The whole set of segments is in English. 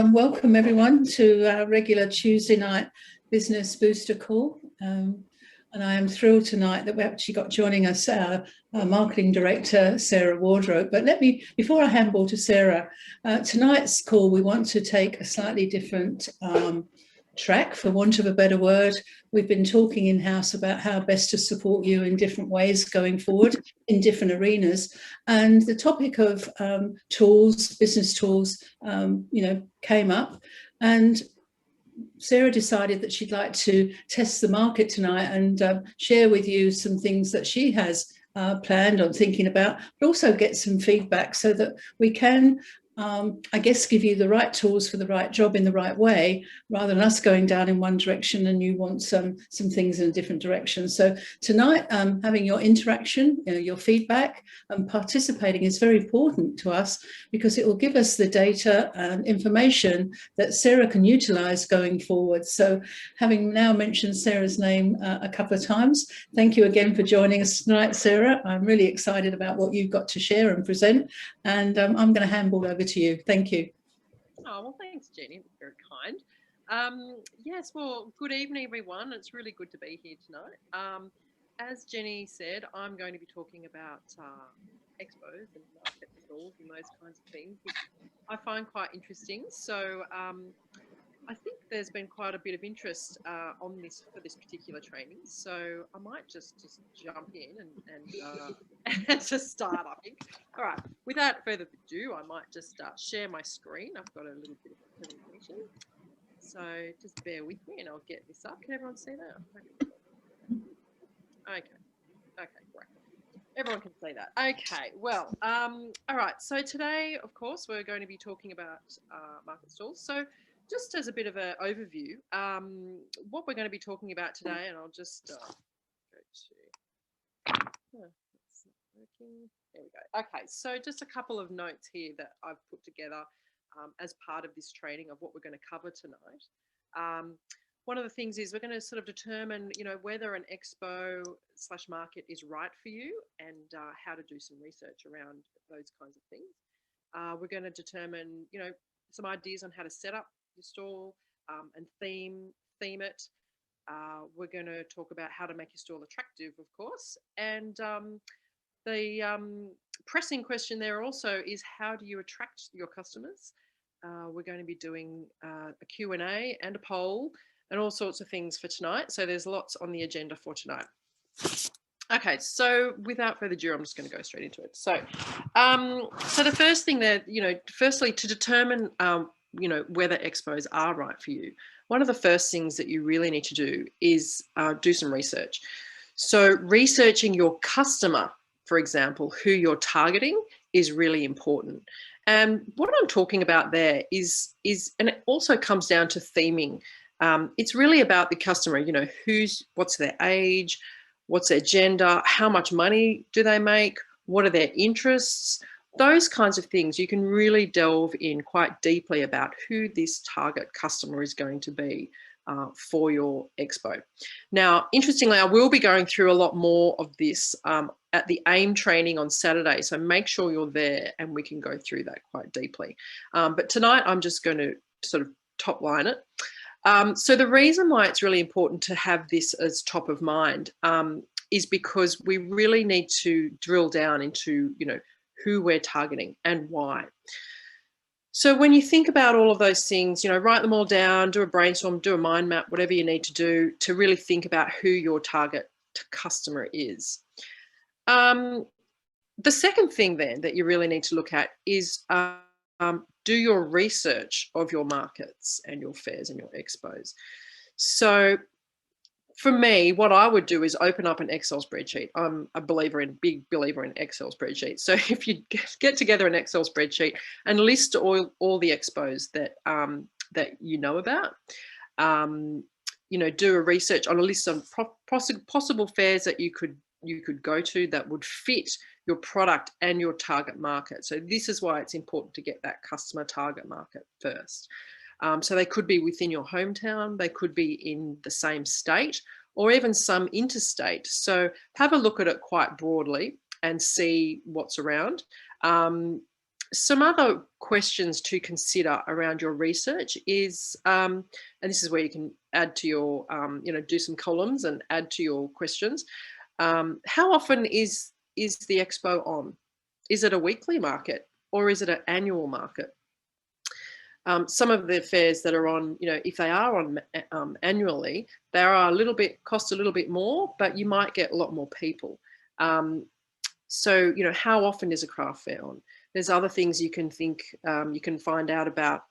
Welcome everyone to our regular Tuesday night business booster call. And I am thrilled tonight that we actually got joining us our marketing director, Sarah Wardrop. But before I handball to Sarah, tonight's call, we want to take a slightly different track, for want of a better word. We've been talking in-house about how best to support you in different ways going forward in different arenas. And the topic of tools, business tools, came up. And Sarah decided that she'd like to test the market tonight and share with you some things that she has planned on thinking about, but also get some feedback so that we can I guess give you the right tools for the right job in the right way, rather than us going down in one direction and you want some things in a different direction. So tonight, having your interaction, your feedback and participating is very important to us, because it will give us the data and information that Sarah can utilise going forward. So having now mentioned Sarah's name a couple of times, thank you again for joining us tonight, Sarah. I'm really excited about what you've got to share and present, and I'm going to handball over to you. Thank you. Oh, well, thanks, Jenny. That's very kind. Yes, well, good evening, everyone. It's really good to be here tonight. As Jenny said, I'm going to be talking about expos and market stalls and those kinds of things, which I find quite interesting. So I think there's been quite a bit of interest on this for this particular training. So I might just jump in and just start, I think. All right, without further ado, I might just share my screen. I've got a little bit of a presentation. So just bear with me and I'll get this up. Can everyone see that? Okay, great. Everyone can see that. Okay, well, all right. So today, of course, we're going to be talking about market stalls. So just as a bit of an overview, what we're going to be talking about today, and I'll just go to, it's not working. There we go. Okay, so just a couple of notes here that I've put together as part of this training of what we're going to cover tonight. One of the things is we're going to sort of determine, whether an expo/market is right for you, and how to do some research around those kinds of things. We're going to determine, some ideas on how to set up your stall and theme it. We're going to talk about how to make your stall attractive, of course, and the pressing question there also is, how do you attract your customers? We're going to be doing a Q&A and a poll and all sorts of things for tonight. So there's lots on the agenda for tonight. Okay, so without further ado, I'm just going to go straight into it. So, so the first thing that, firstly, to determine, whether expos are right for you, one of the first things that you really need to do is do some research. So researching your customer, for example, who you're targeting, is really important. And what I'm talking about there is, and it also comes down to theming. It's really about the customer, what's their age, what's their gender, how much money do they make, what are their interests, those kinds of things. You can really delve in quite deeply about who this target customer is going to be for your expo. Now, interestingly, I will be going through a lot more of this at the AIM training on Saturday, so make sure you're there and we can go through that quite deeply. But tonight, I'm just going to sort of top line it. So the reason why it's really important to have this as top of mind is because we really need to drill down into, who we're targeting and why. So when you think about all of those things, write them all down, do a brainstorm, do a mind map, whatever you need to do to really think about who your target customer is. The second thing then that you really need to look at is do your research of your markets and your fairs and your expos. So for me, what I would do is open up an Excel spreadsheet. I'm a big believer in Excel spreadsheets. So if you get together an Excel spreadsheet and list all the expos that that you know about, do a research on a list of possible fairs that you could go to that would fit your product and your target market. So this is why it's important to get that customer target market first. So they could be within your hometown, they could be in the same state, or even some interstate. So have a look at it quite broadly and see what's around. some other questions to consider around your research is, and this is where you can add to your, do some columns and add to your questions. How often is the expo on? Is it a weekly market or is it an annual market? Some of the fairs that are on, if they are on annually, they are cost a little bit more, but you might get a lot more people. So, how often is a craft fair on? There's other things you can think, you can find out about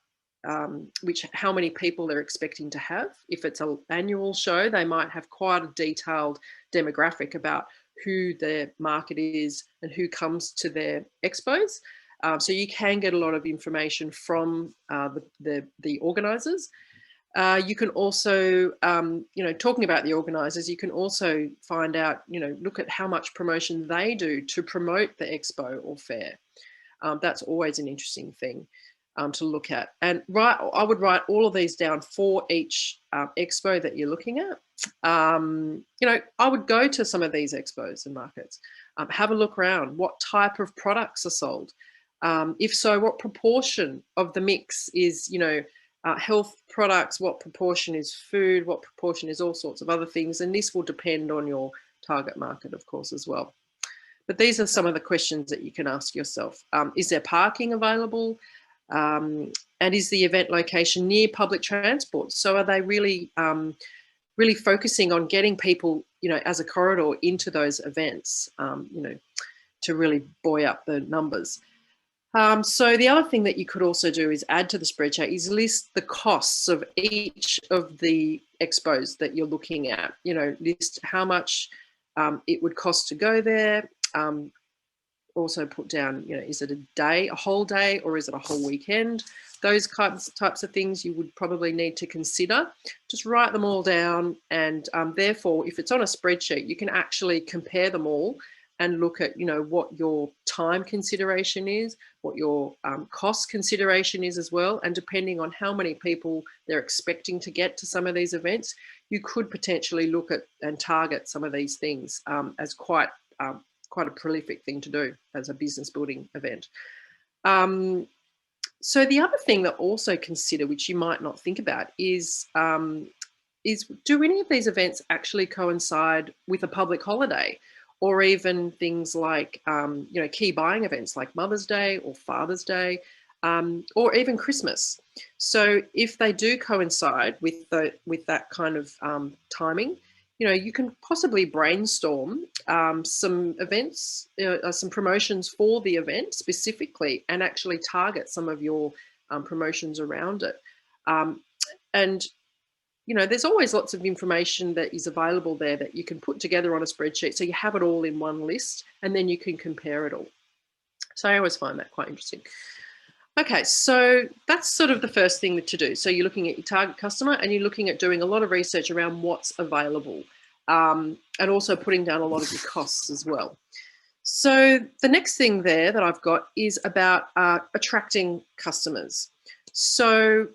how many people they're expecting to have. If it's an annual show, they might have quite a detailed demographic about who their market is and who comes to their expos. So you can get a lot of information from the organisers. You can also, talking about the organisers, you can also find out, look at how much promotion they do to promote the expo or fair. That's always an interesting thing to look at. And I would write all of these down for each expo that you're looking at. I would go to some of these expos and markets, have a look around. What type of products are sold? If so, what proportion of the mix is, health products, what proportion is food, what proportion is all sorts of other things. And this will depend on your target market, of course, as well. But these are some of the questions that you can ask yourself. Is there parking available? And is the event location near public transport? So are they really, really focusing on getting people, as a corridor into those events, to really buoy up the numbers? So the other thing that you could also do is add to the spreadsheet is list the costs of each of the expos that you're looking at. List how much it would cost to go there. Also put down, is it a whole day, or is it a whole weekend? Those types of things you would probably need to consider. Just write them all down, and therefore, if it's on a spreadsheet, you can actually compare them all and look at, what your time consideration is, what your cost consideration is as well. And depending on how many people they're expecting to get to some of these events, you could potentially look at and target some of these things as quite a prolific thing to do as a business building event. So the other thing that also consider, which you might not think about, is do any of these events actually coincide with a public holiday? Or even things like, key buying events like Mother's Day or Father's Day, or even Christmas. So if they do coincide with that kind of timing, you can possibly brainstorm some events, some promotions for the event specifically, and actually target some of your promotions around it. And there's always lots of information that is available there that you can put together on a spreadsheet. So you have it all in one list, and then you can compare it all. So I always find that quite interesting. Okay, so that's sort of the first thing to do. So you're looking at your target customer, and you're looking at doing a lot of research around what's available, and also putting down a lot of your costs as well. So the next thing there that I've got is about attracting customers. So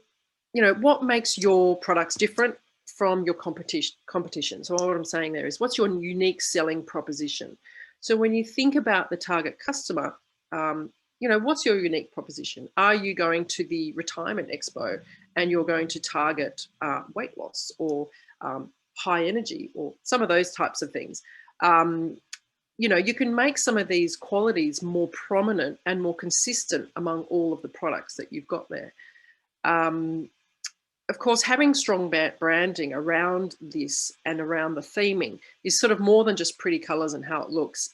what makes your products different from your competition? So what I'm saying there is, what's your unique selling proposition? So when you think about the target customer, what's your unique proposition? Are you going to the retirement expo and you're going to target weight loss or high energy or some of those types of things? You can make some of these qualities more prominent and more consistent among all of the products that you've got there. Of course, having strong branding around this and around the theming is sort of more than just pretty colors and how it looks.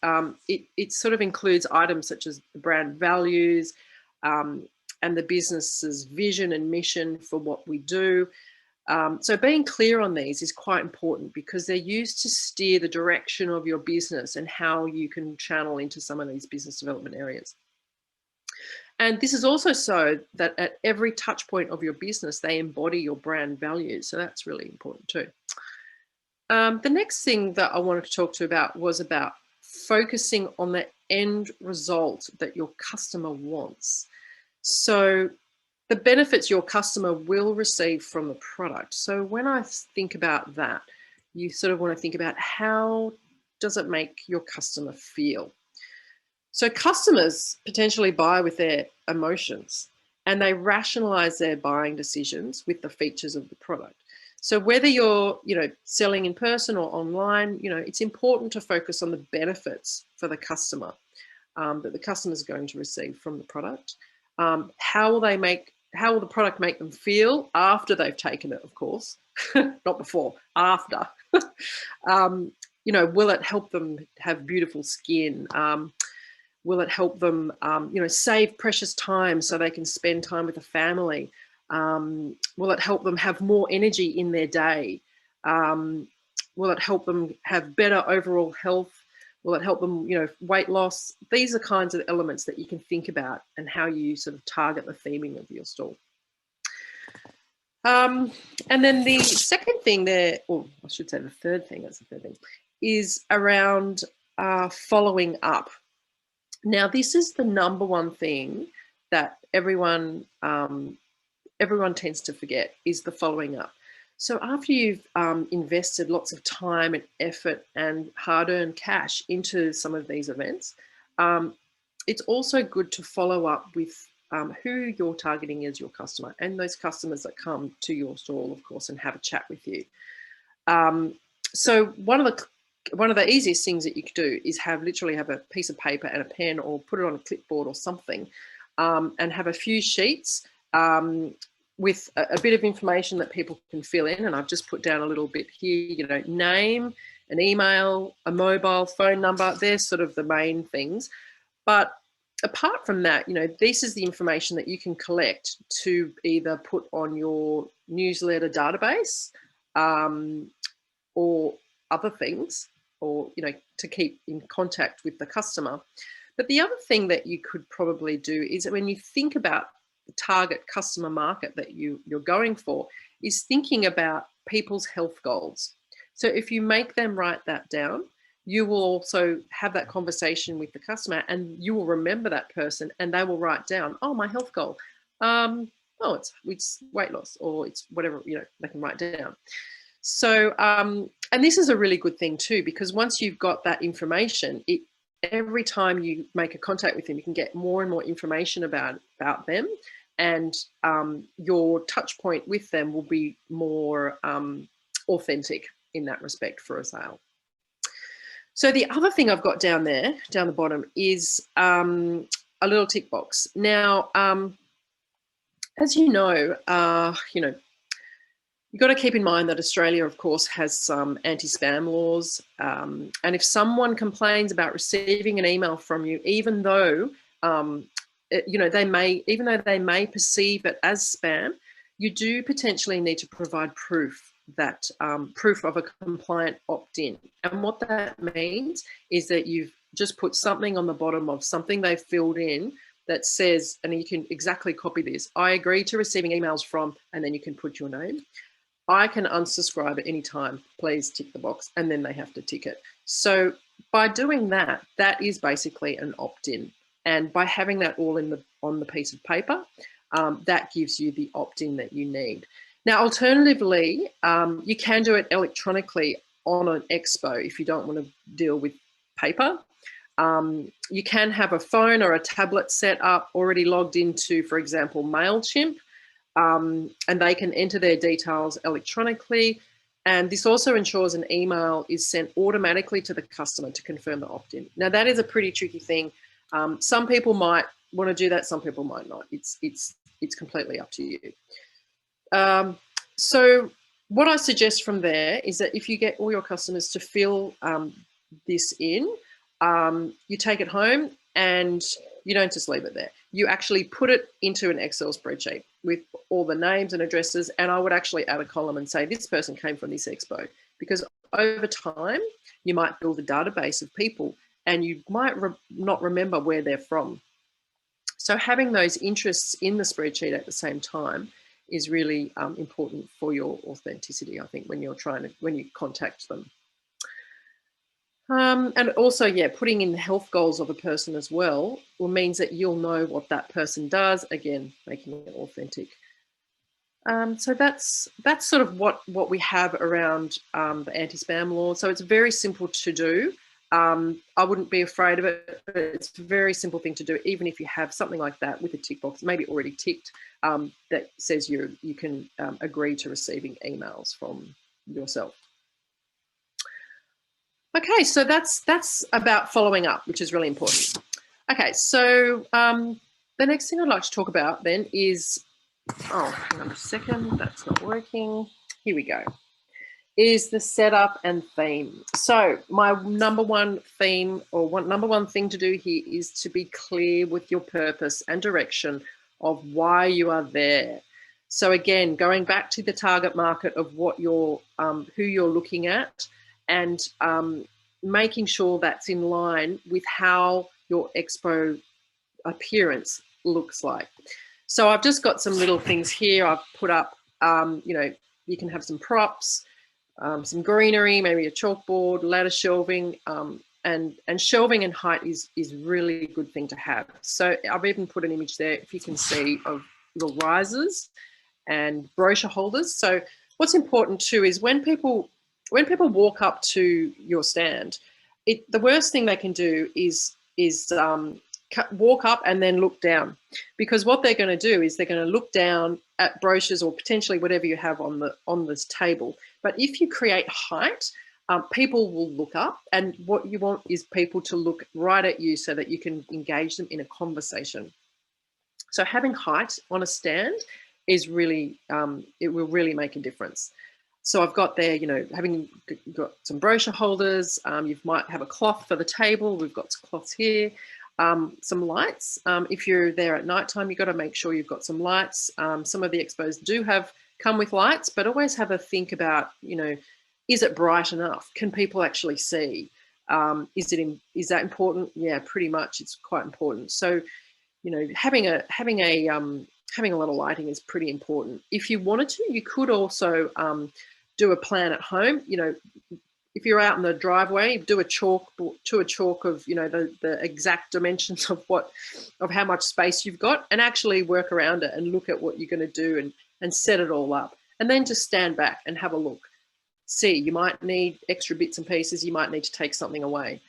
It sort of includes items such as the brand values and the business's vision and mission for what we do. So being clear on these is quite important because they're used to steer the direction of your business and how you can channel into some of these business development areas. And this is also so that at every touch point of your business, they embody your brand values. So that's really important too. The next thing that I wanted to talk to you about was about focusing on the end result that your customer wants. So the benefits your customer will receive from the product. So when I think about that, you sort of want to think about how does it make your customer feel? So customers potentially buy with their emotions, and they rationalize their buying decisions with the features of the product. So whether you're, selling in person or online, it's important to focus on the benefits for the customer that the customer is going to receive from the product. How will the product make them feel after they've taken it, of course, not before, after. Will it help them have beautiful skin? Will it help them, save precious time so they can spend time with the family? Will it help them have more energy in their day? Will it help them have better overall health? Will it help them, weight loss? These are kinds of elements that you can think about and how you sort of target the theming of your store. And then the second thing there, or I should say the third thing, is around following up. Now, this is the number one thing that everyone tends to forget, is the following up. So after you've invested lots of time and effort and hard-earned cash into some of these events, it's also good to follow up with who you're targeting as your customer, and those customers that come to your stall, of course, and have a chat with you. So one of the easiest things that you could do is literally have a piece of paper and a pen, or put it on a clipboard or something, and have a few sheets with a bit of information that people can fill in. And I've just put down a little bit here, name, an email, a mobile phone number. They're sort of the main things. But apart from that, this is the information that you can collect to either put on your newsletter database or other things, or, to keep in contact with the customer. But the other thing that you could probably do is that when you think about the target customer market that you're going for, is thinking about people's health goals. So if you make them write that down, you will also have that conversation with the customer, and you will remember that person, and they will write down, oh, my health goal. It's weight loss, or it's whatever, they can write down. So, and this is a really good thing too, because once you've got that information, every time you make a contact with them, you can get more and more information about them, and your touch point with them will be more authentic in that respect for a sale. So the other thing I've got down the bottom, is a little tick box. Now, as you know, you've got to keep in mind that Australia, of course, has some anti-spam laws. And if someone complains about receiving an email from you, even though they may perceive it as spam, you do potentially need to provide proof of a compliant opt-in. And what that means is that you've just put something on the bottom of something they've filled in that says, and you can exactly copy this, I agree to receiving emails from, and then you can put your name. I can unsubscribe at any time, please tick the box, and then they have to tick it. So by doing that, that is basically an opt-in. And by having that all on the piece of paper, that gives you the opt-in that you need. Now, alternatively, you can do it electronically on an Expo if you don't want to deal with paper. You can have a phone or a tablet set up, already logged into, for example, MailChimp, and they can enter their details electronically. And this also ensures an email is sent automatically to the customer to confirm the opt-in. Now, that is a pretty tricky thing. Some people might want to do that, some people might not. It's completely up to you. So what I suggest from there is that if you get all your customers to fill this in, you take it home and you don't just leave it there. You actually put it into an Excel spreadsheet with all the names and addresses, and I would actually add a column and say this person came from this Expo, because over time you might build a database of people and you might not remember where they're from. So having those interests in the spreadsheet at the same time is really important for your authenticity, I think, when you contact them. And also, putting in the health goals of a person as well means that you'll know what that person does, again, making it authentic. So that's sort of what we have around the anti-spam law. So it's very simple to do. I wouldn't be afraid of it, but it's a very simple thing to do, even if you have something like that with a tick box, maybe already ticked, that says you can agree to receiving emails from yourself. Okay, so that's about following up, which is really important. Okay, so the next thing I'd like to talk about then is, oh, hang on a second, that's not working. Here we go. Is the setup and theme. So my number one theme, or number one thing to do here, is to be clear with your purpose and direction of why you are there. So again, going back to the target market of what you're, who you're looking at, and making sure that's in line with how your expo appearance looks like. So I've just got some little things here I've put up. You know, you can have some props, some greenery, maybe a chalkboard, ladder shelving, and shelving and height is really a good thing to have. So I've even put an image there, if you can see, of little risers and brochure holders. So what's important too is when people walk up to your stand, the worst thing they can do is walk up and then look down, because what they're going to do is they're going to look down at brochures or potentially whatever you have on this table. But if you create height, people will look up, and what you want is people to look right at you so that you can engage them in a conversation. So having height on a stand is really, it will really make a difference. So I've got there, you know, having got some brochure holders, you might have a cloth for the table. We've got cloths here. Some lights. If you're there at nighttime, you've got to make sure you've got some lights. Some of the expos do come with lights, but always have a think about, you know, is it bright enough? Can people actually see? Is that important? Yeah, pretty much. It's quite important. So, you know, having a lot of lighting is pretty important. If you wanted to, you could also do a plan at home. You know, if you're out in the driveway, do a chalk of, you know, the exact dimensions of how much space you've got, and actually work around it and look at what you're going to do and set it all up, and then just stand back and have a look. See, you might need extra bits and pieces. You might need to take something away.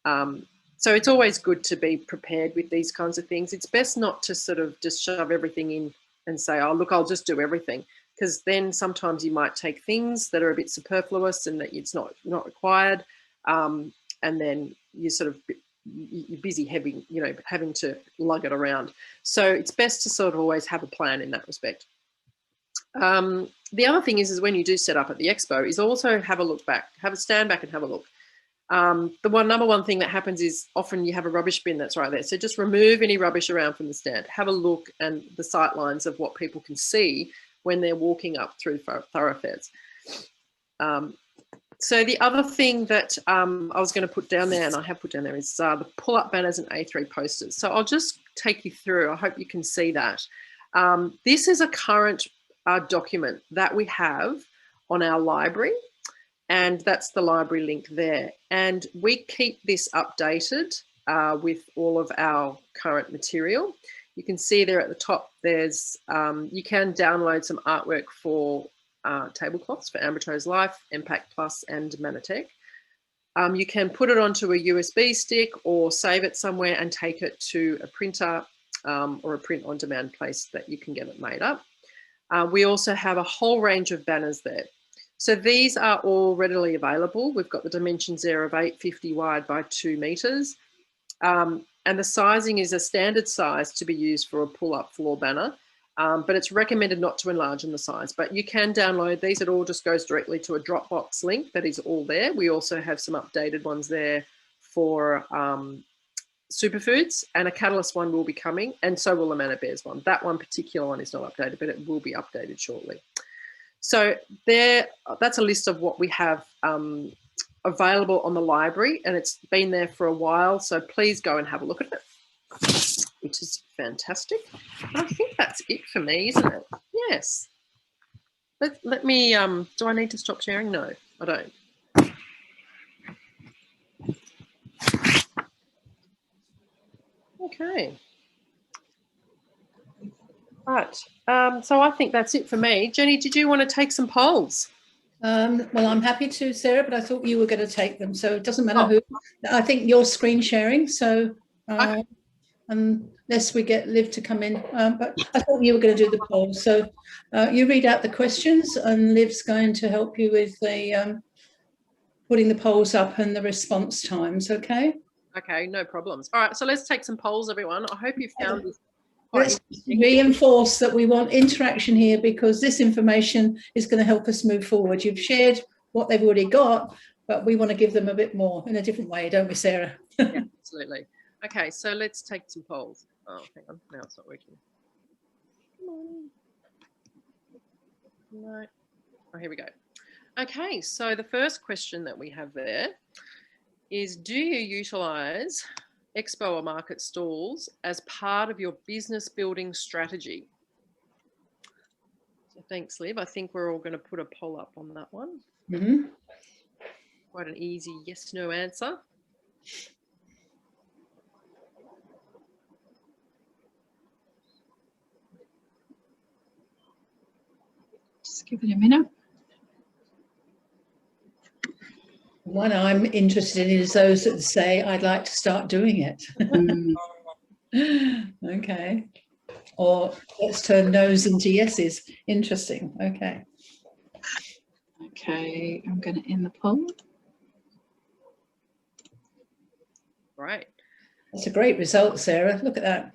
So it's always good to be prepared with these kinds of things. It's best not to sort of just shove everything in and say, oh, look, I'll just do everything. Because then sometimes you might take things that are a bit superfluous and that it's not required. And then you're busy having to lug it around. So it's best to sort of always have a plan in that respect. The other thing is when you do set up at the expo is also have a look back, stand back and have a look. The number one thing that happens is often you have a rubbish bin that's right there. So just remove any rubbish around from the stand. Have a look and the sight lines of what people can see when they're walking up through thoroughfares. So the other thing that I was going to put down there, and I have put down there, is the pull-up banners and A3 posters. So I'll just take you through. I hope you can see that. This is a current document that we have on our library, and that's the library link there. And we keep this updated with all of our current material. You can see there at the top, there's, you can download some artwork for tablecloths for Ambrose Life, Impact Plus and Manatech. You can put it onto a USB stick or save it somewhere and take it to a printer or a print on demand place that you can get it made up. We also have a whole range of banners there. So these are all readily available. We've got the dimensions there of 850 wide by 2 meters. And the sizing is a standard size to be used for a pull-up floor banner, but it's recommended not to enlarge in the size. But you can download these. It all just goes directly to a Dropbox link that is all there. We also have some updated ones there for superfoods, and a Catalyst one will be coming, and so will the Manor Bears one. That one particular one is not updated, but it will be updated shortly. So that's a list of what we have available on the library, and it's been there for a while, so please go and have a look at it, which is fantastic. And I think that's it for me, isn't it? Yes. Let me, do I need to stop sharing? No, I don't. Okay. Right. So I think that's it for me. Jenny, did you want to take some polls? Well, I'm happy to, Sarah, but I thought you were going to take them, so it doesn't matter Oh. who. I think you're screen sharing, so Okay. unless we get Liv to come in, but I thought you were going to do the poll. So you read out the questions, and Liv's going to help you with the putting the polls up and the response times. Okay. Okay, no problems. All right, so let's take some polls, everyone. I hope you found this quite Let's interesting. reinforce that we want interaction here, because this information is going to help us move forward. You've shared what they've already got, but we want to give them a bit more in a different way, don't we, Sarah? Yeah, absolutely. Okay, so let's take some polls. Oh, hang on, now it's not working. Come on. No. Oh, here we go. Okay, so the first question that we have there is, do you utilise Expo or market stalls as part of your business building strategy? So thanks, Liv. I think we're all going to put a poll up on that one. Mm-hmm. Quite an easy yes, no answer. Just give it a minute. One I'm interested in is those that say, I'd like to start doing it. Okay. Or let's turn no's into yeses. Interesting. Okay. Okay, I'm going to end the poll. Right. That's a great result, Sarah. Look at that.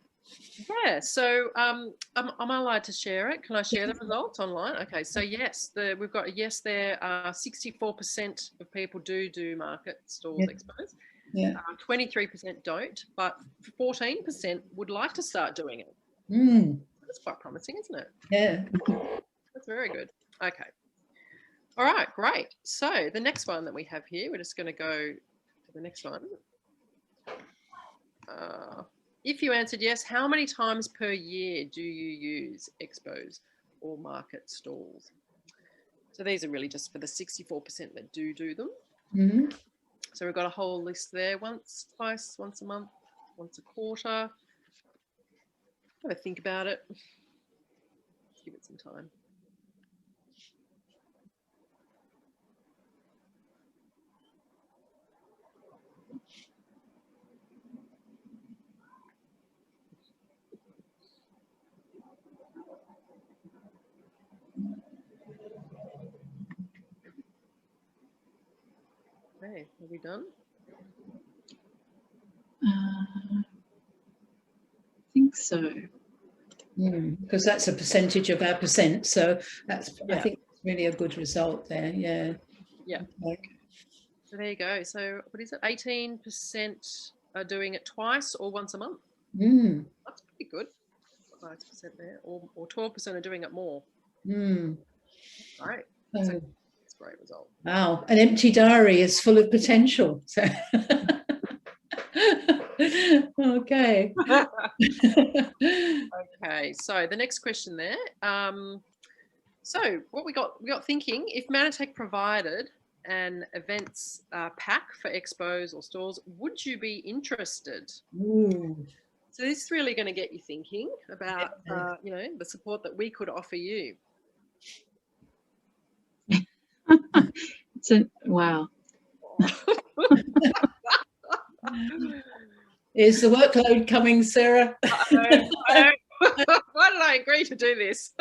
Yeah, so am I allowed to share it? Can I share the results online? Okay, so yes, we've got a yes there. 64% of people do market stalls, Yeah. expos. Yeah. 23% don't, but 14% would like to start doing it. That's quite promising, isn't it? Yeah. That's very good. Okay. All right, great. So the next one that we have here, we're just going to go to the next one. If you answered yes, how many times per year do you use expos or market stalls? So these are really just for the 64% that do them. Mm-hmm. So we've got a whole list there: once, twice, once a month, once a quarter. Have a think about it. Let's give it some time. Okay, are we done? I think so. Because that's a percentage of our percent. So that's, Yeah. I think, really a good result there. Yeah. Yeah. Okay. So there you go. So what is it? 18% are doing it twice or once a month. That's pretty good. 5% there, or 12% are doing it more. Right. That's a great result. Wow. An empty diary is full of potential. So okay. Okay. So the next question there. So what we got thinking, if Manatech provided an events pack for expos or stalls, would you be interested? So this is really going to get you thinking about, you know, the support that we could offer you. Wow. Is the workload coming, Sarah? I know. Why did I agree to do this?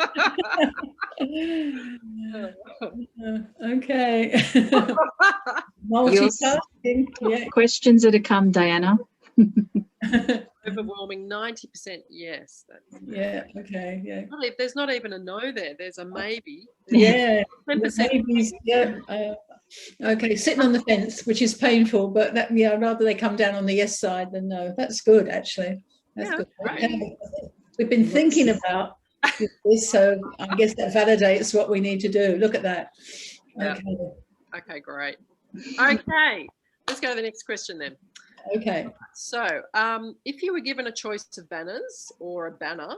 Okay. Multitasking. Yeah. Questions that have come, Diana? Overwhelming 90% yes. Yeah. Okay. Yeah. There's not even a no there. There's a maybe. Yeah. 10%. Maybes, yeah. Okay. Sitting on the fence, which is painful, but that, yeah, rather they come down on the yes side than no. That's good, actually. That's good. Okay. We've been thinking about this, so I guess that validates what we need to do. Look at that. Yeah. Okay. Okay, great. Okay, let's go to the next question then. Okay. So if you were given a choice of banners or a banner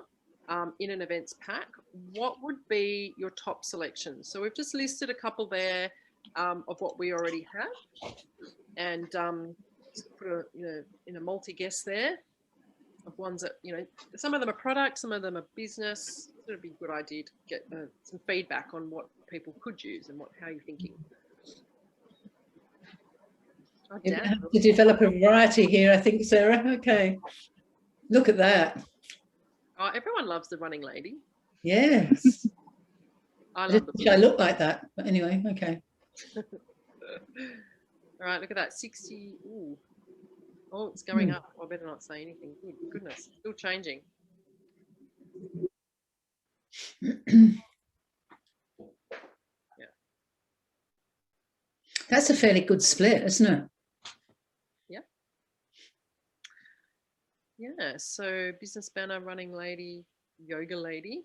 in an events pack, what would be your top selection? So we've just listed a couple there of what we already have, and put a, you know, in a multi-guess there of ones that, you know, some of them are products, some of them are business, It'd be a good idea to get some feedback on what people could use and how you're thinking. Oh, You damn. have to develop a variety here, I think, Sarah. Okay. Look at that. Oh, everyone loves the running lady. Yes. I I love didn't think I look like that, but anyway, okay. All right, look at that, 60. Ooh. Oh, it's going up. I better not say anything. Good goodness, still changing. Yeah. That's a fairly good split, isn't it? Yeah. Yeah, so business banner, running lady, yoga lady.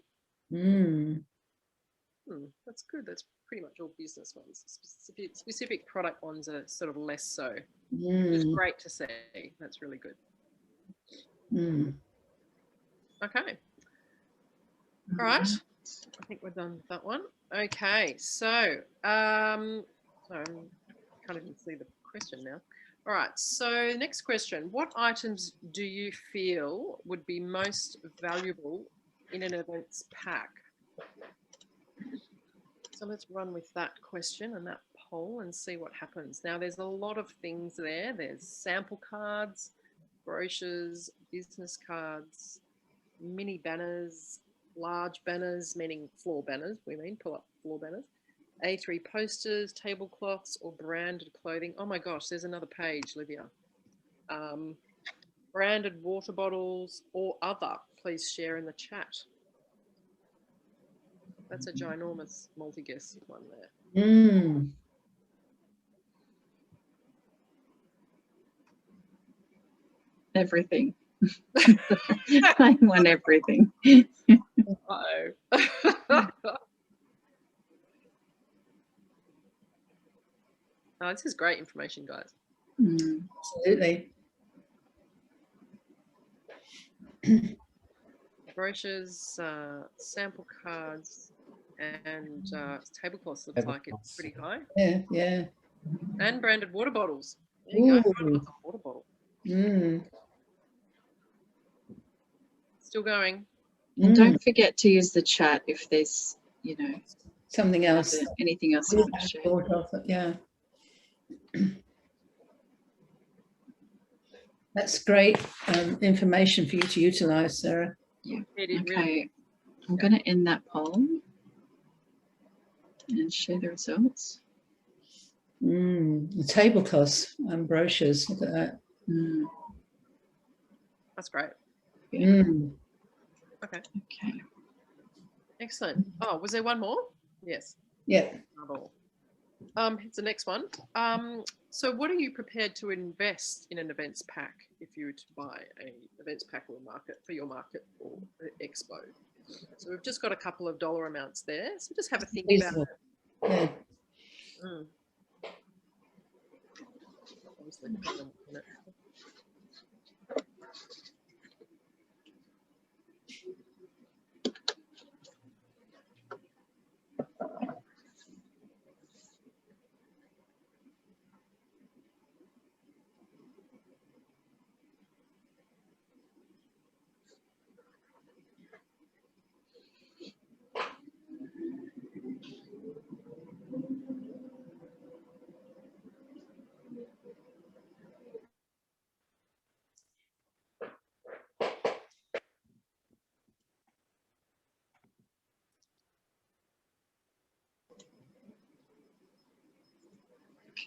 That's good. That's pretty much all business ones. Specific product ones are sort of less so. It's great to see. That's really good. Okay. All right. I think we're done with that one. Okay. So, sorry, I can't even see the question now. All right. So, next question. What items do you feel would be most valuable in an events pack? So let's run with that question and that poll and see what happens. Now, there's a lot of things there. There's sample cards, brochures, business cards, mini banners, large banners, meaning floor banners, pull-up floor banners, A3 posters, tablecloths, or branded clothing. Oh my gosh, there's another page, Livia. Branded water bottles or other, please share in the chat. That's a ginormous multi-guest one there. Everything. I want everything. Oh, this is great information, guys. Absolutely. Brochures, sample cards, and tablecloths looks like it's pretty high. Yeah, yeah. And branded water bottles. There you go. Lots of water bottle. Still going. And don't forget to use the chat if there's, you know, something else. Anything else you want to share. Yeah. That's great information for you to utilize, Sarah. Yeah. Really, Okay. I'm going to end that poll and share the results. The tablecloths and brochures. Look at that. That's great. Yeah. Okay. Okay. Excellent. Oh, was there one more? Yes. Yeah. It's the next one. So what are you prepared to invest in an events pack if you were to buy a events pack or market for your market or expo? So we've just got a couple of dollar amounts there. So just have a think about it. Yeah. Obviously, depending on what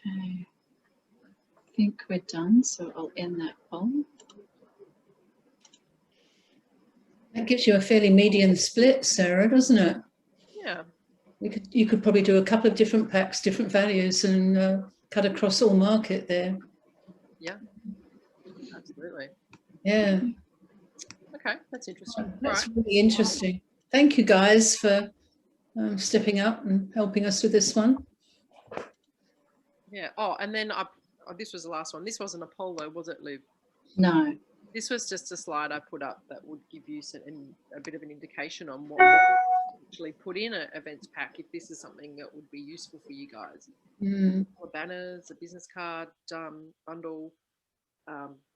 Okay. I think we're done, so I'll end that poll. That gives you a fairly median split, Sarah, doesn't it? Yeah. You could probably do a couple of different packs, different values, and cut across all market there. Yeah. Absolutely. Yeah. Okay, that's interesting. That's really interesting. Thank you guys for stepping up and helping us with this one. Yeah. Oh, and then this was the last one. This wasn't a poll though, was it, Liv? No. This was just a slide I put up that would give you a bit of an indication on what to actually put in an events pack if this is something that would be useful for you guys. Banners, a business card bundle,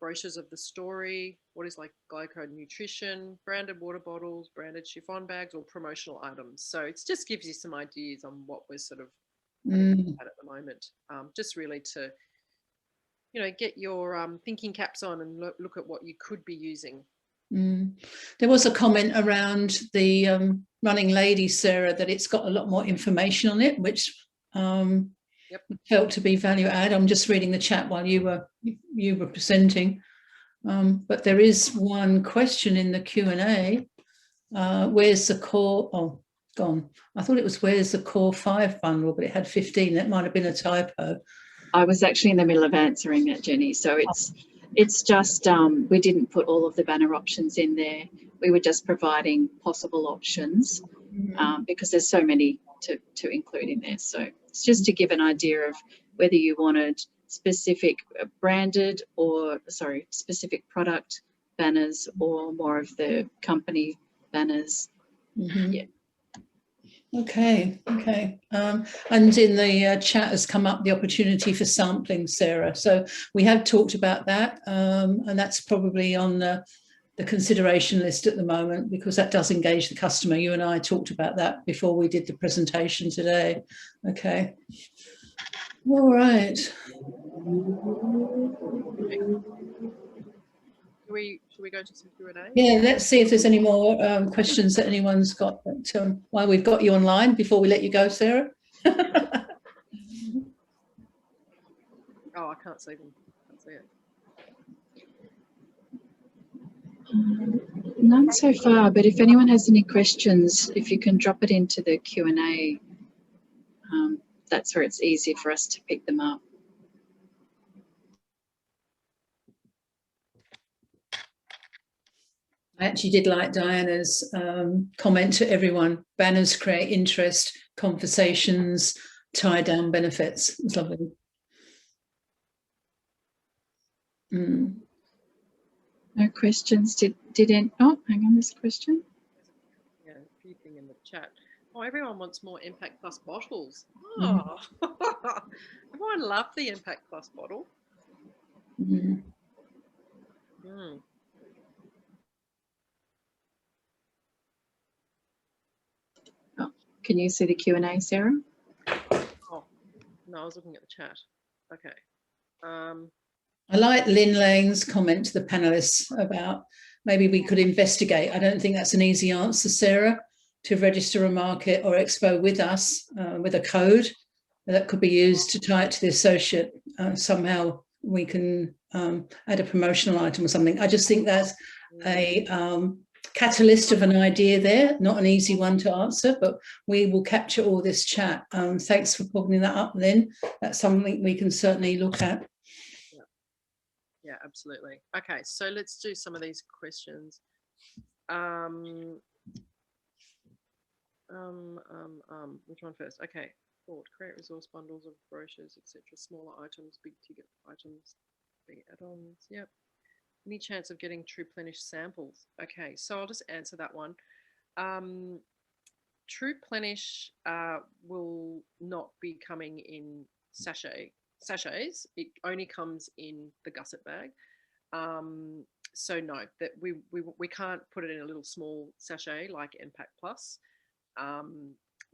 brochures of the story, what is like glycode nutrition, branded water bottles, branded chiffon bags, or promotional items. So it just gives you some ideas on what we're sort of at the moment. Just really to, get your thinking caps on and look at what you could be using. There was a comment around the running lady, Sarah, that it's got a lot more information on it, which felt to be value add. I'm just reading the chat while you were presenting, but there is one question in the Q&A. Where's the core? Oh, gone. I thought it was where's the core 5 bundle, but it had 15. That might have been a typo. I was actually in the middle of answering that, Jenny. So it's just we didn't put all of the banner options in there. We were just providing possible options because there's so many to include in there. So it's just to give an idea of whether you wanted specific branded or specific product banners or more of the company banners. Yeah. Okay. And in the chat has come up the opportunity for sampling, Sarah. So we have talked about that, and that's probably on the consideration list at the moment, because that does engage the customer. You and I talked about that before we did the presentation today. Okay. All right. Should we go to some Q&A? Yeah, let's see if there's any more questions that anyone's got. But, while we've got you online, before we let you go, Sarah. Oh, I can't see them. Can't see it. None so far, but if anyone has any questions, if you can drop it into the Q&A, that's where it's easier for us to pick them up. I actually did like Diana's comment to everyone. Banners create interest, conversations, tie down benefits. It was lovely. No questions. Did hang on, this question? Yeah, a few things in the chat. Oh, everyone wants more Impact Plus bottles. Oh, everyone loved the Impact Plus bottle. Oh, can you see the Q&A, Sarah? Oh, no, I was looking at the chat. Okay. I like Lynn Lane's comment to the panelists about maybe we could investigate. I don't think that's an easy answer, Sarah, to register a market or expo with us with a code that could be used to tie it to the associate. Somehow we can add a promotional item or something. I just think that's a catalyst of an idea there, not an easy one to answer, but we will capture all this chat. Thanks for putting that up, Lynn. That's something we can certainly look at. Yeah, absolutely. Okay, so let's do some of these questions. Which one first? Okay, thought create resource bundles of brochures, etc. Smaller items, big ticket items, big add-ons. Yep. Any chance of getting TruePlenish samples? Okay, so I'll just answer that one. TruePlenish will not be coming in sachets. It only comes in the gusset bag. So no, that we can't put it in a little small sachet like Impact Plus.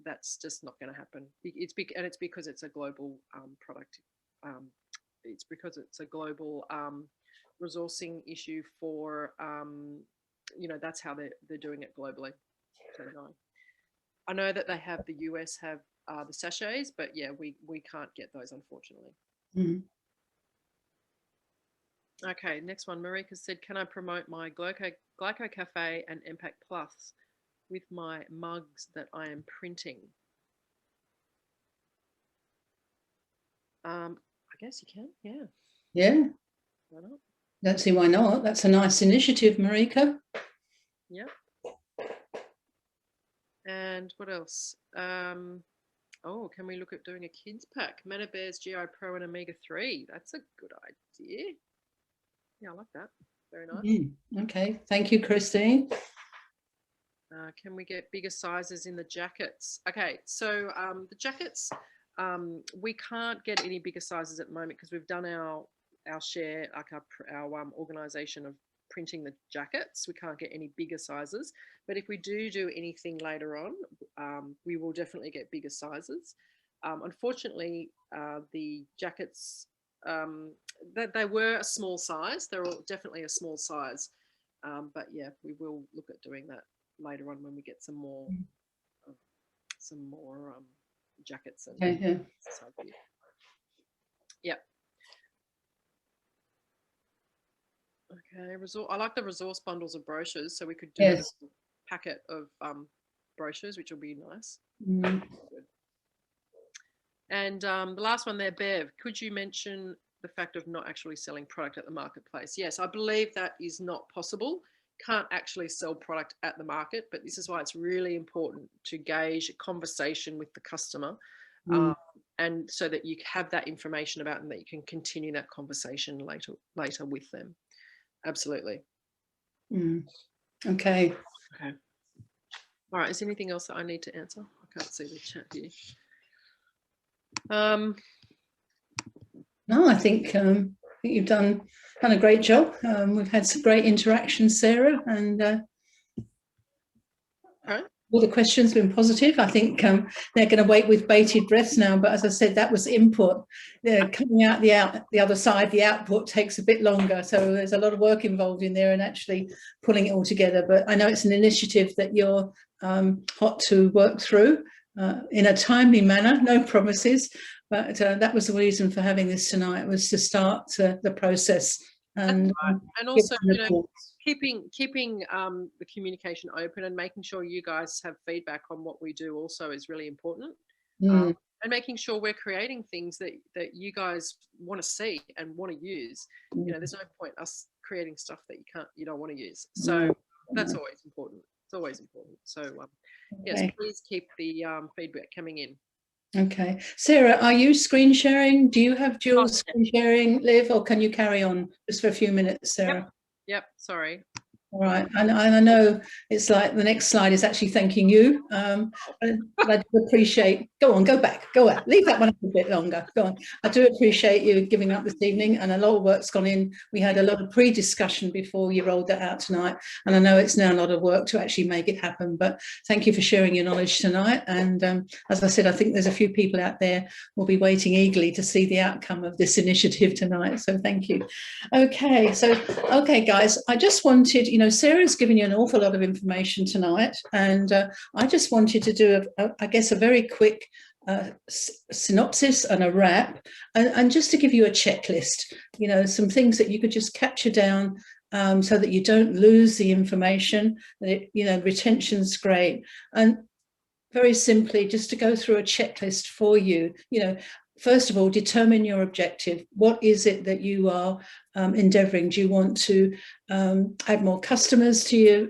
That's just not going to happen. It's because it's a global product. It's because it's a global resourcing issue for that's how they're doing it globally. So no. I know that they have the US have the sachets, but yeah, we can't get those, unfortunately. Okay, next one. Marika said, can I promote my Glyco Cafe and Impact Plus with my mugs that I am printing? I guess you can, yeah. Yeah. Why not? Don't see why not. That's a nice initiative, Marika. Yeah. And what else? Oh, can we look at doing a kids pack? Mana Bears, GI Pro and Omega 3. That's a good idea. Yeah, I like that. Very nice. Okay, thank you, Christine. Can we get bigger sizes in the jackets? Okay, so the jackets, we can't get any bigger sizes at the moment because we've done our our share, like our organisation of printing the jackets. We can't get any bigger sizes, but if we do anything later on, we will definitely get bigger sizes. Unfortunately, the jackets, that they were a small size. They're all definitely a small size, but yeah, we will look at doing that later on when we get some more jackets and Okay, yeah. Yep. Okay, I like the resource bundles of brochures, so we could do Yes. a packet of brochures, which will be nice. Mm. And the last one there, Bev, could you mention the fact of not actually selling product at the marketplace? Yes, I believe that is not possible. Can't actually sell product at the market, but this is why it's really important to gauge a conversation with the customer, and so that you have that information about them, that you can continue that conversation later with them. Absolutely. Okay. Okay. All right. Is there anything else that I need to answer? I can't see the chat here. No, I think you've done a great job. We've had some great interactions, Sarah, and all the questions have been positive. I think they're going to wait with bated breath now. But as I said, that was input. Coming out the other side, the output takes a bit longer. So there's a lot of work involved in there and actually pulling it all together. But I know it's an initiative that you're hot to work through in a timely manner. No promises. But that was the reason for having this tonight, was to start the process. And also, keeping the communication open and making sure you guys have feedback on what we do also is really important. And making sure we're creating things that you guys want to see and want to use. There's no point us creating stuff that you don't want to use. So that's always important. It's always important. So yes, please keep the feedback coming in. Okay. Sarah, are you screen sharing? Do you have dual screen sharing, Liv, or can you carry on just for a few minutes, Sarah? Yep. Sorry. All right. And I know it's like the next slide is actually thanking you. But I do appreciate, go on, go back, go out, leave that one up a bit longer. Go on. I do appreciate you giving up this evening, and a lot of work's gone in. We had a lot of pre-discussion before you rolled that out tonight. And I know it's now a lot of work to actually make it happen, but thank you for sharing your knowledge tonight. And as I said, I think there's a few people out there will be waiting eagerly to see the outcome of this initiative tonight. So thank you. Okay, guys, I just wanted, Sarah's given you an awful lot of information tonight, and I just wanted to do, I guess, a very quick synopsis and a wrap, and just to give you a checklist, some things that you could just capture down so that you don't lose the information. Retention's great. And very simply, just to go through a checklist for you, first of all, determine your objective. What is it that you are endeavouring? Do you want to add more customers to your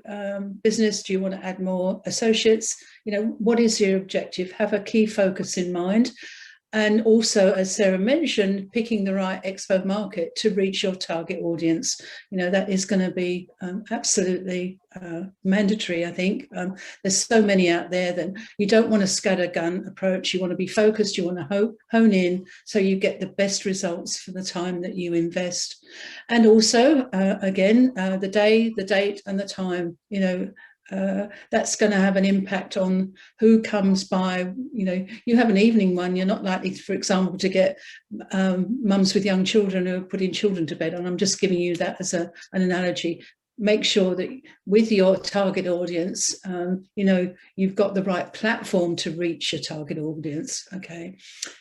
business? Do you want to add more associates? What is your objective? Have a key focus in mind. And also, as Sarah mentioned, picking the right expo market to reach your target audience. That is going to be absolutely mandatory, I think. There's so many out there that you don't want a scattergun approach. You want to be focused. You want to hone in so you get the best results for the time that you invest. And also, again, the day, the date, and the time. That's going to have an impact on who comes by. You have an evening one, you're not likely, for example, to get mums with young children who are putting children to bed. And I'm just giving you that as an analogy. Make sure that with your target audience, you've got the right platform to reach your target audience. Okay,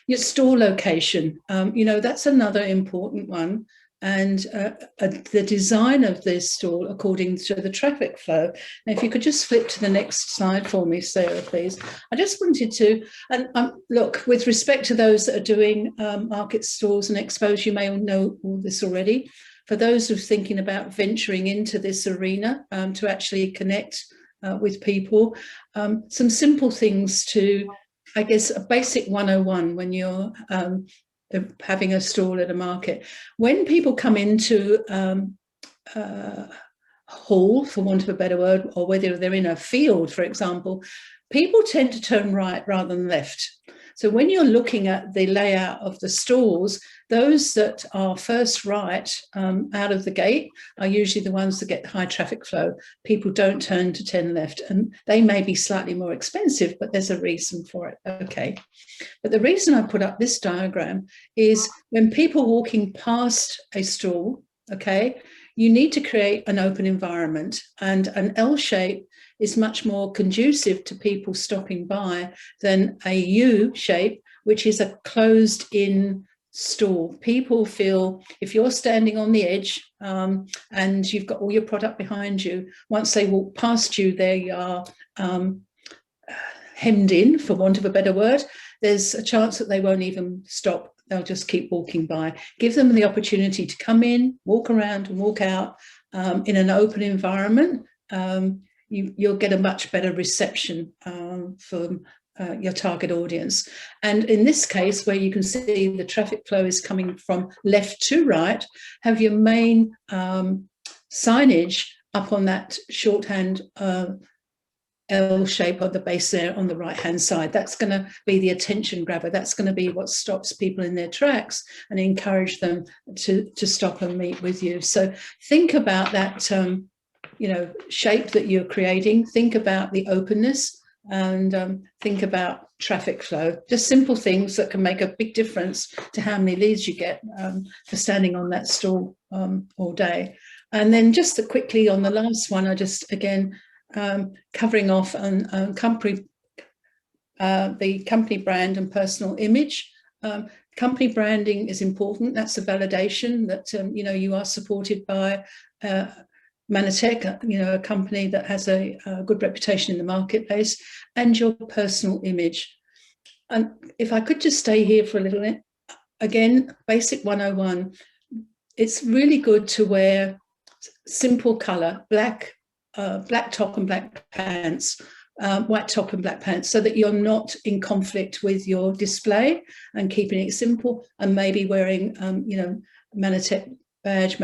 your store location, that's another important one. And the design of this store according to the traffic flow. Now, if you could just flip to the next slide for me, Sarah, please. I just wanted to, and look, with respect to those that are doing market stores and expos, you may know all this already. For those who are thinking about venturing into this arena to actually connect with people, some simple things to, I guess, a basic 101 when you're having a stall at a market. When people come into hall, for want of a better word, or whether they're in a field, for example, people tend to turn right rather than left. So when you're looking at the layout of the stalls, those that are first right out of the gate are usually the ones that get high traffic flow. People don't turn to 10 left, and they may be slightly more expensive, but there's a reason for it. Okay. But the reason I put up this diagram is when people walking past a stall, okay, you need to create an open environment, and an L shape is much more conducive to people stopping by than a U shape, which is a closed in stall. People feel if you're standing on the edge and you've got all your product behind you, once they walk past you, they are hemmed in, for want of a better word. There's a chance that they won't even stop. They'll just keep walking by. Give them the opportunity to come in, walk around and walk out in an open environment. You'll get a much better reception from your target audience. And in this case, where you can see the traffic flow is coming from left to right, have your main signage up on that shorthand L shape of the base there on the right hand side. That's going to be the attention grabber. That's going to be what stops people in their tracks and encourage them to stop and meet with you. So think about that shape that you're creating. Think about the openness, and think about traffic flow. Just simple things that can make a big difference to how many leads you get for standing on that stall all day. And then just quickly on the last one, I just again covering off on the company brand and personal image. Company branding is important. That's a validation that you are supported by Manatech, a company that has a good reputation in the marketplace, and your personal image. And if I could just stay here for a little bit, again, basic 101, it's really good to wear simple color, black top and black pants, white top and black pants, so that you're not in conflict with your display, and keeping it simple, and maybe wearing, Manatech badge,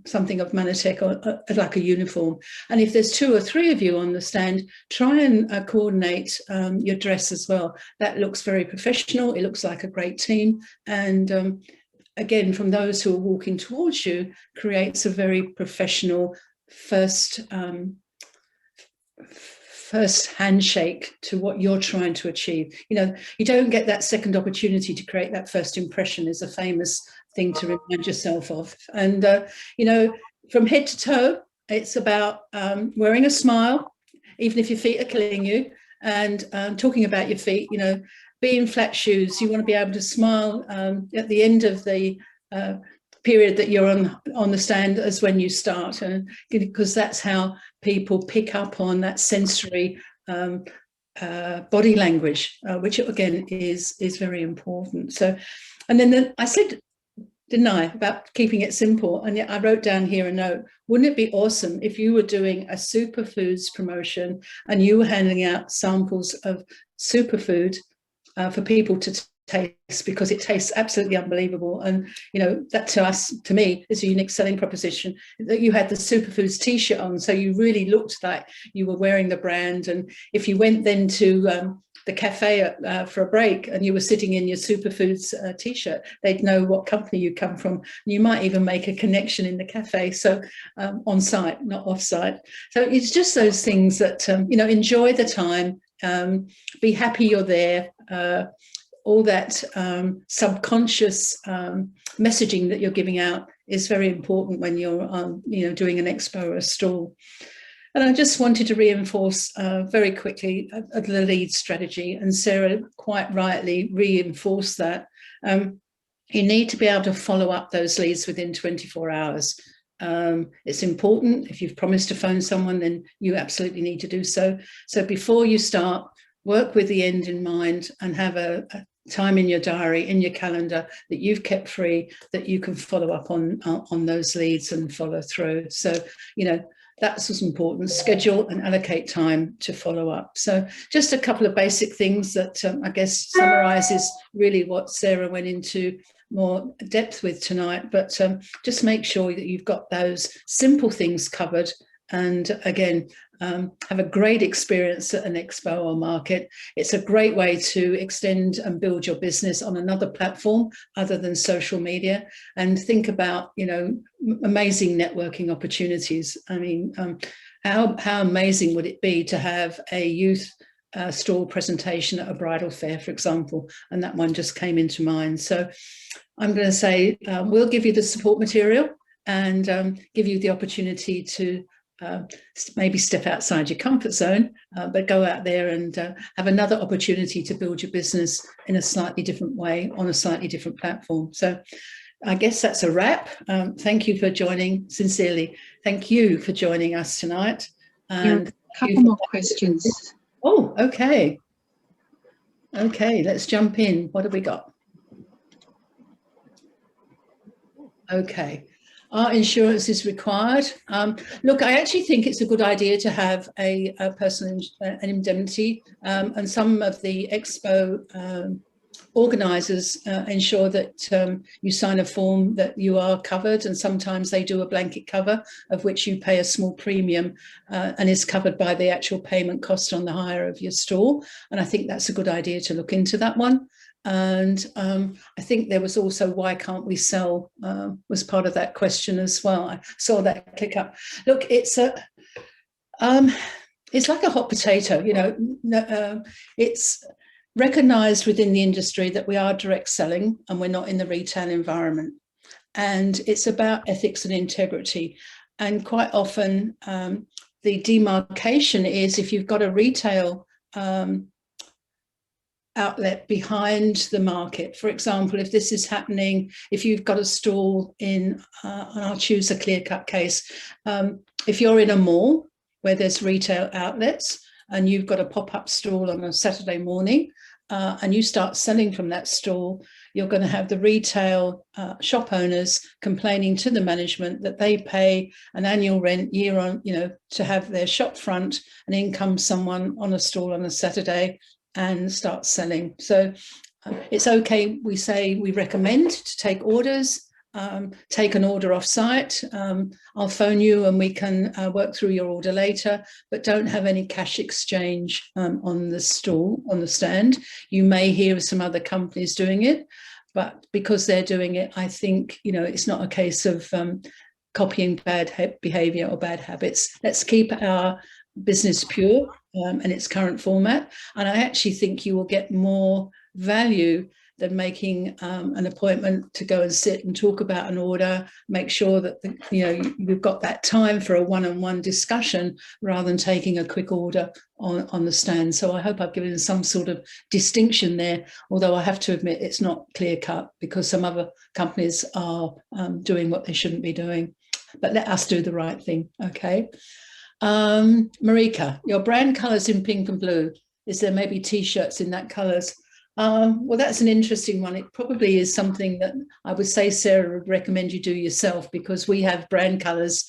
something of Manatech, or like a uniform. And if there's 2 or 3 of you on the stand, try and coordinate your dress as well. That looks very professional. It looks like a great team. And again, from those who are walking towards you, creates a very professional first handshake to what you're trying to achieve. You don't get that second opportunity to create that first impression, is a famous thing to remind yourself of. And from head to toe, it's about wearing a smile, even if your feet are killing you, and talking about your feet. Be in flat shoes. You want to be able to smile at the end of the period that you're on the stand as when you start, and because that's how people pick up on that sensory body language, which again is very important. So, and then I said, didn't I, about keeping it simple? And yet I wrote down here a note. Wouldn't it be awesome if you were doing a superfoods promotion and you were handing out samples of superfood for people to taste, because it tastes absolutely unbelievable. And that to me is a unique selling proposition, that you had the superfoods t-shirt on, so you really looked like you were wearing the brand. And if you went then to the cafe for a break and you were sitting in your superfoods t-shirt, they'd know what company you come from. You might even make a connection in the cafe, so on site, not off site. So it's just those things that enjoy the time, be happy you're there. All that subconscious messaging that you're giving out is very important when you're doing an expo or a stall. And I just wanted to reinforce very quickly the lead strategy, and Sarah quite rightly reinforced that. You need to be able to follow up those leads within 24 hours. It's important. If you've promised to phone someone, then you absolutely need to do so. So before you start, work with the end in mind, and have a time in your diary, in your calendar, that you've kept free, that you can follow up on those leads and follow through. So, that's what's important. Schedule and allocate time to follow up. So just a couple of basic things that I guess summarizes really what Sarah went into more depth with tonight. But just make sure that you've got those simple things covered. And again, have a great experience at an expo or market. It's a great way to extend and build your business on another platform other than social media, and think about, you know, amazing networking opportunities. I mean, how amazing would it be to have a youth stall presentation at a bridal fair, for example, and that one just came into mind. So I'm going to say we'll give you the support material and give you the opportunity to maybe step outside your comfort zone, but go out there and have another opportunity to build your business in a slightly different way on a slightly different platform. So I guess that's a wrap. Thank you for joining. Sincerely, thank you for joining us tonight. And a couple more questions. Oh, okay. Okay, let's jump in. What have we got? Okay. Are insurances required? Look, I actually think it's a good idea to have a personal an indemnity, and some of the expo organisers ensure that you sign a form that you are covered, and sometimes they do a blanket cover of which you pay a small premium and is covered by the actual payment cost on the hire of your store. And I think that's a good idea to look into that one. And I think there was also why can't we sell was part of that question as well. I saw that click up. Look, it's like a hot potato, you know. It's recognised within the industry that we are direct selling and we're not in the retail environment. And it's about ethics and integrity. And quite often the demarcation is if you've got a retail outlet behind the market. For example, if this is happening, if you've got a stall in, and I'll choose a clear-cut case, if you're in a mall where there's retail outlets and you've got a pop-up stall on a Saturday morning and you start selling from that stall, you're going to have the retail shop owners complaining to the management that they pay an annual rent year on, you know, to have their shop front, and in comes someone on a stall on a Saturday and start selling. So it's okay, we say we recommend to take orders, take an order off site. I'll phone you and we can work through your order later, but don't have any cash exchange on the stall, on the stand. You may hear of some other companies doing it, but because they're doing it, I think, you know, it's not a case of copying bad behavior or bad habits. Let's keep our business pure in its current format, and I actually think you will get more value than making an appointment to go and sit and talk about an order. Make sure that you've got that time for a one-on-one discussion rather than taking a quick order on the stand. So I hope I've given some sort of distinction there, although I have to admit it's not clear cut because some other companies are doing what they shouldn't be doing. But let us do the right thing, okay? Marika, your brand colours in pink and blue. Is there maybe t-shirts in that colours? Well, that's an interesting one. It probably is something that I would say Sarah would recommend you do yourself, because we have brand colours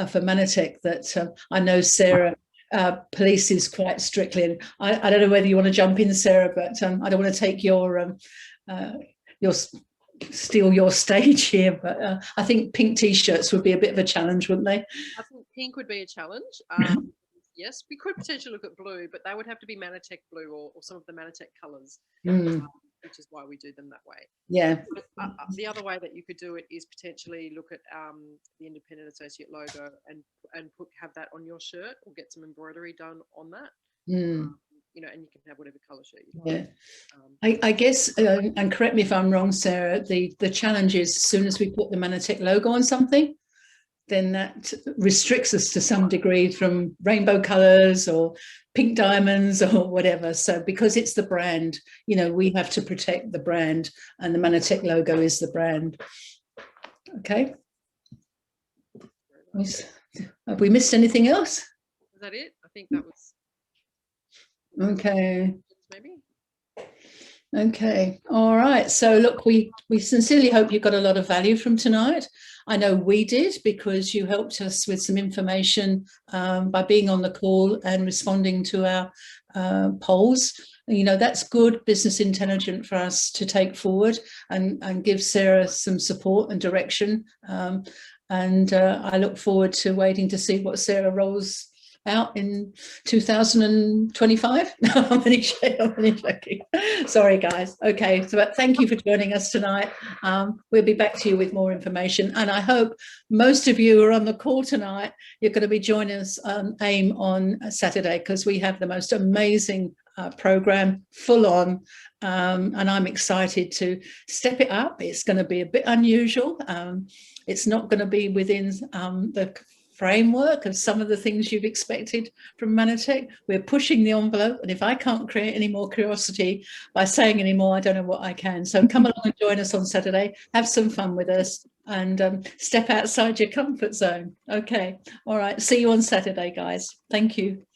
for Manatech that I know Sarah polices quite strictly. And I don't know whether you want to jump in, Sarah, but I don't want to take steal your stage here, but I think pink t-shirts would be a bit of a challenge, wouldn't they? I think pink would be a challenge. Yes, we could potentially look at blue, but they would have to be Manatech blue or some of the Manatech colours, which is why we do them that way. Yeah. But, the other way that you could do it is potentially look at the Independent Associate logo and have that on your shirt, or get some embroidery done on that. You know, and you can have whatever colour shirt you like. Yeah. I guess, and correct me if I'm wrong, Sarah, the challenge is as soon as we put the Manatech logo on something, then that restricts us to some degree from rainbow colours or pink diamonds or whatever. So because it's the brand, you know, we have to protect the brand, and the Manatech logo is the brand. Okay. Have we missed anything else? Is that it? I think that was... Okay. Maybe. Okay. All right. So look, we sincerely hope you got a lot of value from tonight. I know we did, because you helped us with some information by being on the call and responding to our polls. You know, that's good business intelligence for us to take forward and give Sarah some support and direction. And I look forward to waiting to see what Sarah rolls out in 2025. I'm only joking. Sorry, guys. Okay, so but thank you for joining us tonight. We'll be back to you with more information, and I hope most of you are on the call tonight. You're going to be joining us on AIM on Saturday, because we have the most amazing program, full on, and I'm excited to step it up. It's going to be a bit unusual. It's not going to be within the framework of some of the things you've expected from Manatech. We're pushing the envelope, and if I can't create any more curiosity by saying any more, I don't know what I can. So come along and join us on Saturday, have some fun with us, and step outside your comfort zone. Okay, all right, see you on Saturday, guys. Thank you.